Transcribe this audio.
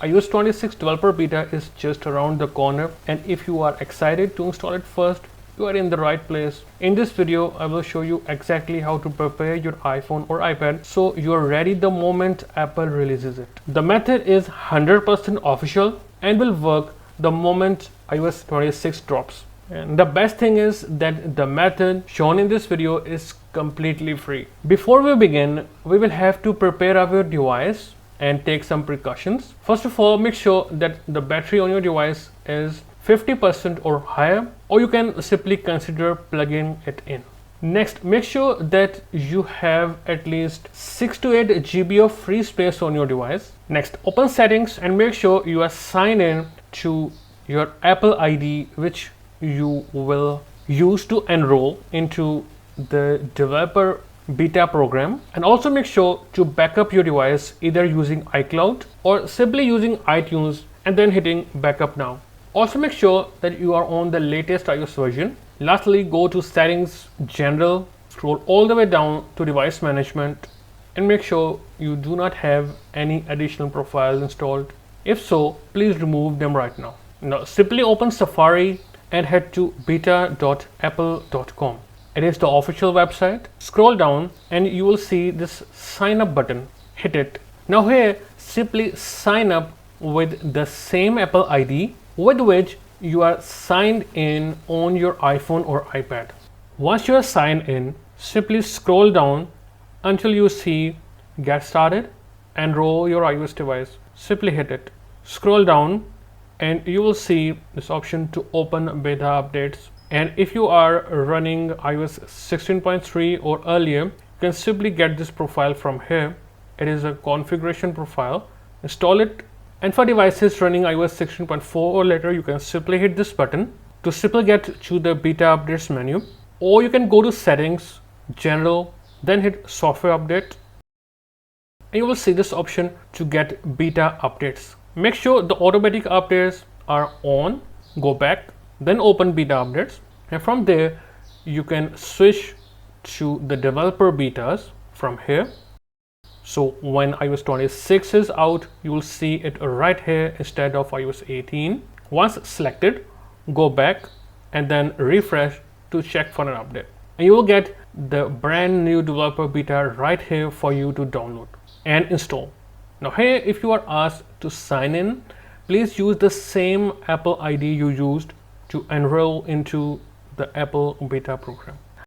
iOS 26 developer beta is just around the corner, and if you are excited to install it first, you are in the right place. In this video, I will show you exactly how to prepare your iPhone or iPad so you are ready the moment Apple releases it. The method is 100% official and will work the moment iOS 26 drops. And the best thing is that the method shown in this video is completely free. Before we begin, we will have to prepare our device and take some precautions. First of all, make sure that the battery on your device is 50% or higher, or you can simply consider plugging it in. Next, make sure that you have at least 6 to 8 GB of free space on your device. Next, open settings and make sure you are signed in to your Apple ID, which you will use to enroll into the developer beta program. And also make sure to back up your device either using iCloud or simply using iTunes and then hitting backup now. Also make sure that you are on the latest iOS version. Lastly, go to settings, general, scroll all the way down to device management and make sure you do not have any additional profiles installed. If so, please remove them right now. Now simply open Safari and head to beta.apple.com. It is the official website. Scroll down and you will see this sign up button. Hit it. Now here, simply sign up with the same Apple ID with which you are signed in on your iPhone or iPad. Once you are signed in, simply scroll down until you see Get Started, Enroll your iOS device. Simply hit it. Scroll down and you will see this option to open beta updates. And if you are running iOS 16.3 or earlier, you can simply get this profile from here. It is a configuration profile. Install it. And for devices running iOS 16.4 or later, you can simply hit this button to simply get to the beta updates menu, or you can go to settings, general, then hit software update, and you will see this option to get beta updates. Make sure the automatic updates are on, go back, then open beta updates, and from there you can switch to the developer betas from here. So when iOS 26 is out, you will see it right here instead of iOS 18. Once selected, go back and then refresh to check for an update. And you will get the brand new developer beta right here for you to download and install. Now here, if you are asked to sign in, please use the same Apple ID you used to enroll into the Apple beta program.